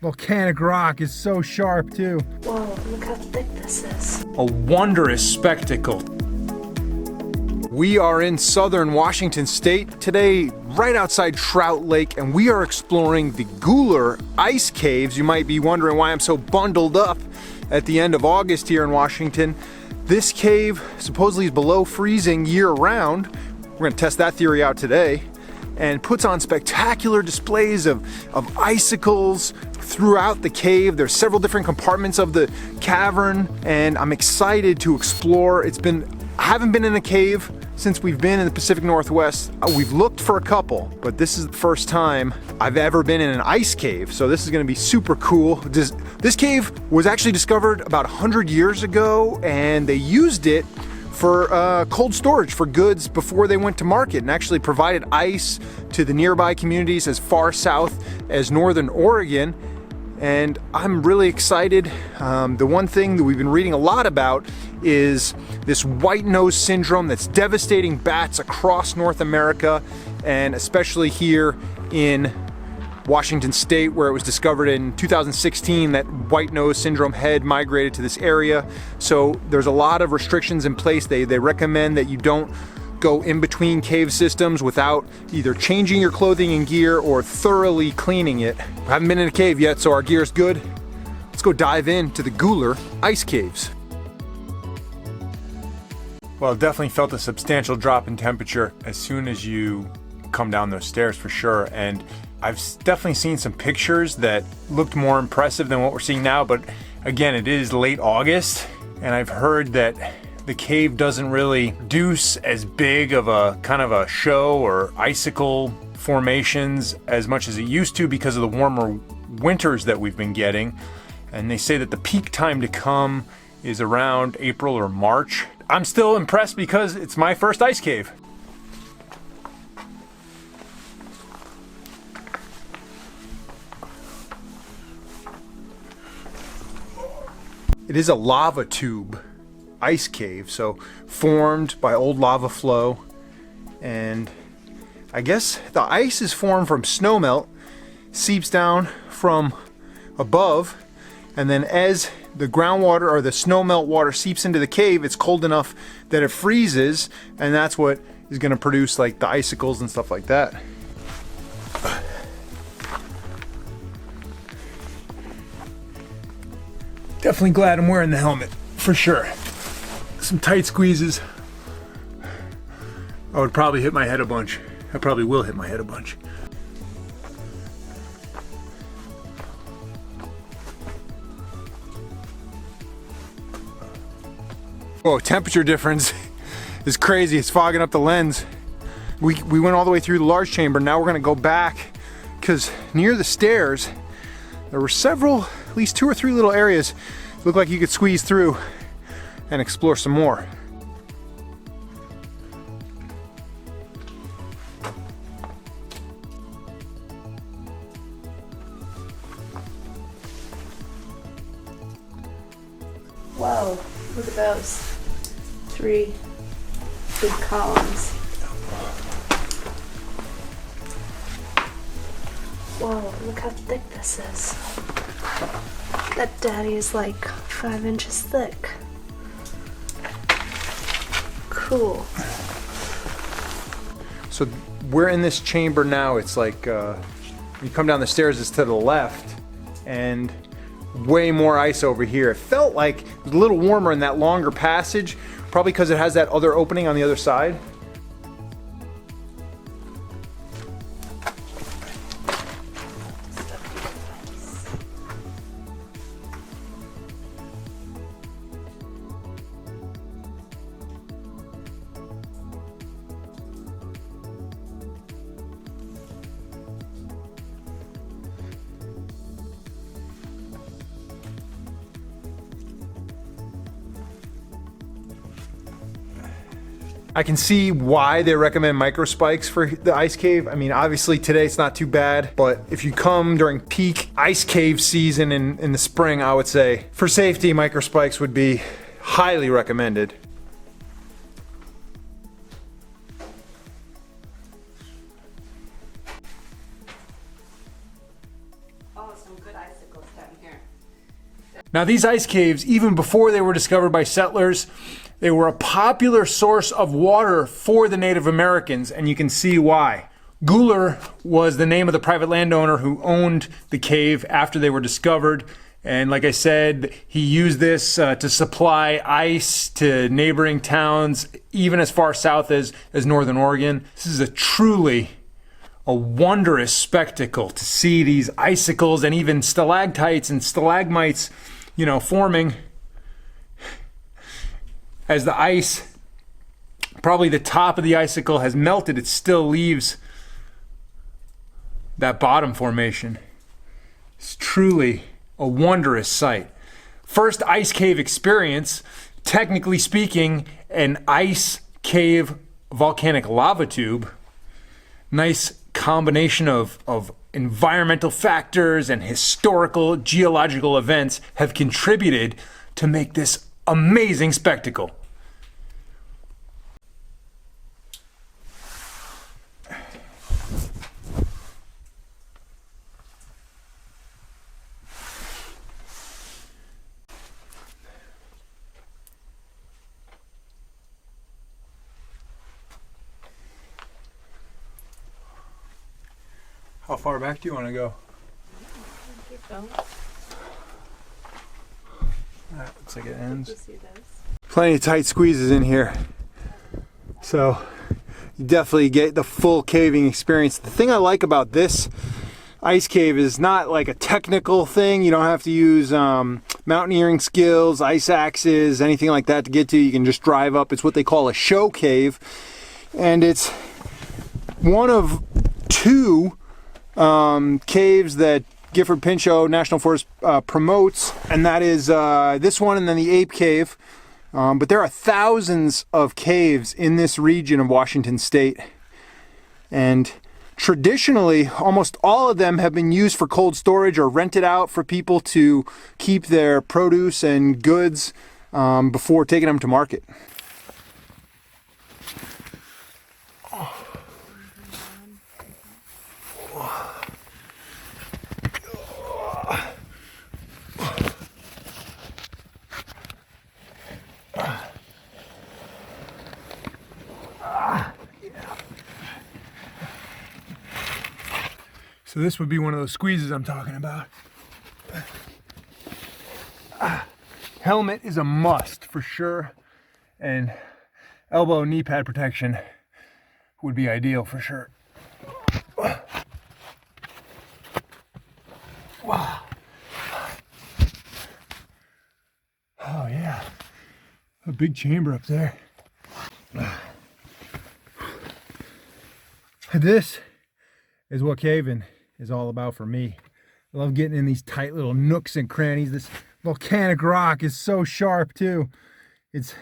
Volcanic rock is so sharp too. Whoa, look how thick this is. A wondrous spectacle. We are in southern Washington State today, right outside Trout Lake, and we are exploring the Guler Ice Caves. You might be wondering why I'm so bundled up at the end of August here in Washington. This cave supposedly is below freezing year-round. We're gonna test that theory out today, and puts on spectacular displays of icicles throughout the cave. There's several different compartments of the cavern, and I'm excited to explore. I haven't been in a cave since we've been in the Pacific Northwest. We've looked for a couple, but this is the first time I've ever been in an ice cave, so this is gonna be super cool. This cave was actually discovered about 100 years ago, and they used it for cold storage for goods before they went to market, and actually provided ice to the nearby communities as far south as northern Oregon. And I'm really excited. The one thing that we've been reading a lot about is this white nose syndrome that's devastating bats across North America, and especially here in Washington State, where it was discovered in 2016 that white nose syndrome had migrated to this area. So there's a lot of restrictions in place. They recommend that you don't go in between cave systems without either changing your clothing and gear or thoroughly cleaning it. I haven't been in a cave yet, so our gear is good. Let's go dive into the Guler Ice Caves. Well, definitely felt a substantial drop in temperature as soon as you come down those stairs for sure. And I've definitely seen some pictures that looked more impressive than what we're seeing now, but again, it is late August, and I've heard that the cave doesn't really produce as big of a kind of a show or icicle formations as much as it used to because of the warmer winters that we've been getting. And they say that the peak time to come is around April or March. I'm still impressed because it's my first ice cave. It is a lava tube ice cave, so formed by old lava flow, and I guess the ice is formed from snowmelt, seeps down from above, and then as the groundwater or the snowmelt water seeps into the cave, it's cold enough that it freezes, and that's what is going to produce like the icicles and stuff like that. Definitely glad I'm wearing the helmet, for sure. Some tight squeezes. I would probably hit my head a bunch. I probably will hit my head a bunch. Whoa, temperature difference is crazy. It's fogging up the lens. We went all the way through the large chamber. Now we're gonna go back because near the stairs, there were several, at least 2 or 3 little areas that look like you could squeeze through and explore some more. Whoa, look at those 3 big columns. Whoa, look how thick this is. That daddy is like 5 inches thick. Cool. So we're in this chamber now. It's like you come down the stairs, it's to the left, and way more ice over here. It felt like it was a little warmer in that longer passage, probably because it has that other opening on the other side. I can see why they recommend micro spikes for the ice cave. I mean, obviously today it's not too bad, but if you come during peak ice cave season in the spring, I would say for safety, micro spikes would be highly recommended. Oh, some good ice icicles down here. Now these ice caves, even before they were discovered by settlers, they were a popular source of water for the Native Americans, and you can see why. Guler was the name of the private landowner who owned the cave after they were discovered. And like I said, he used this to supply ice to neighboring towns, even as far south as Northern Oregon. This is a truly a wondrous spectacle to see these icicles and even stalactites and stalagmites, you know, forming as the ice, probably the top of the icicle has melted. It still leaves that bottom formation. It's truly a wondrous sight. First ice cave experience, technically speaking, an ice cave volcanic lava tube. Nice combination of environmental factors and historical geological events have contributed to make this amazing spectacle. How far back do you want to go? Keep going. That looks like it ends. You see those? Plenty of tight squeezes in here. So you definitely get the full caving experience. The thing I like about this ice cave is not like a technical thing. You don't have to use mountaineering skills, ice axes, anything like that to get to. You can just drive up. It's what they call a show cave. And it's one of two caves that Gifford Pinchot National Forest promotes, and that is this one and then the Ape Cave. But there are thousands of caves in this region of Washington State, and traditionally almost all of them have been used for cold storage or rented out for people to keep their produce and goods before taking them to market. So this would be one of those squeezes I'm talking about. Helmet is a must for sure, and elbow and knee pad protection would be ideal for sure. Wow. Oh yeah, a big chamber up there. This is what caving is all about for me. I love getting in these tight little nooks and crannies. This volcanic rock is so sharp too. It's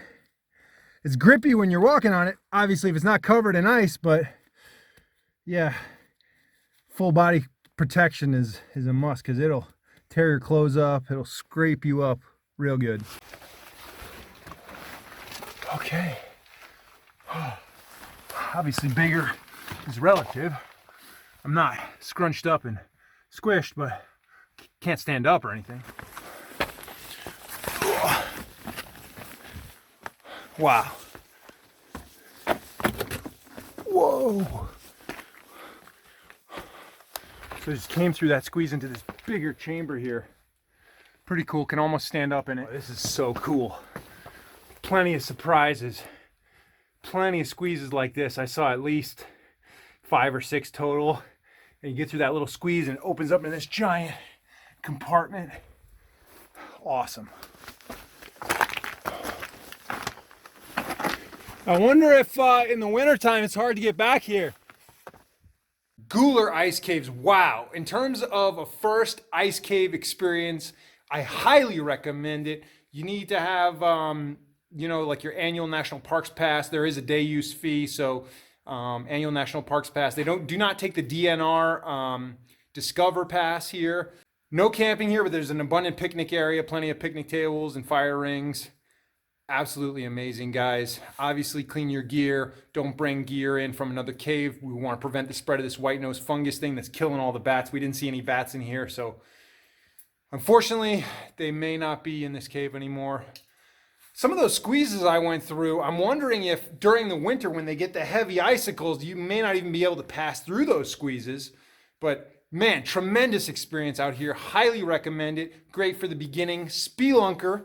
grippy when you're walking on it, obviously if it's not covered in ice, but yeah, full body protection is a must because it'll tear your clothes up, it'll scrape you up real good. Okay. Obviously bigger is relative. I'm not scrunched up and squished, but can't stand up or anything. Wow. Whoa. So I just came through that squeeze into this bigger chamber here. Pretty cool, can almost stand up in it. This is so cool. Plenty of surprises. Plenty of squeezes like this. I saw at least 5 or 6 total. And you get through that little squeeze and it opens up in this giant compartment. Awesome. I wonder if in the wintertime it's hard to get back here. Guler Ice Caves, wow. In terms of a first ice cave experience, I highly recommend it. You need to have, you know, like your annual National Parks Pass. There is a day use fee, so annual National Parks Pass. They do not take the DNR Discover Pass here. No camping here, but there's an abundant picnic area, plenty of picnic tables and fire rings. Absolutely amazing, guys. Obviously, clean your gear. Don't bring gear in from another cave. We want to prevent the spread of this white nose fungus thing that's killing all the bats. We didn't see any bats in here, so Unfortunately, they may not be in this cave anymore. Some of those squeezes I went through, I'm wondering if during the winter when they get the heavy icicles, you may not even be able to pass through those squeezes. But man, tremendous experience out here. Highly recommend it. Great for the beginning. Spelunker.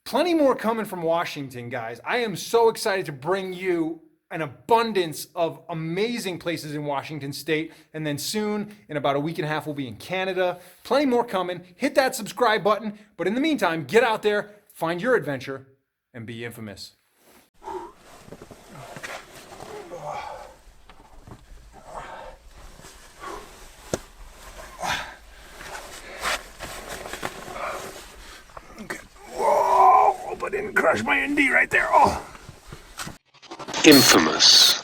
Plenty more coming from Washington, guys. I am so excited to bring you an abundance of amazing places in Washington State. And then soon, in about a week and a half, we'll be in Canada. Plenty more coming. Hit that subscribe button. But in the meantime, get out there, find your adventure, and be infamous. Okay. Whoa! Hope I didn't crush my ND right there. Oh. Infamous.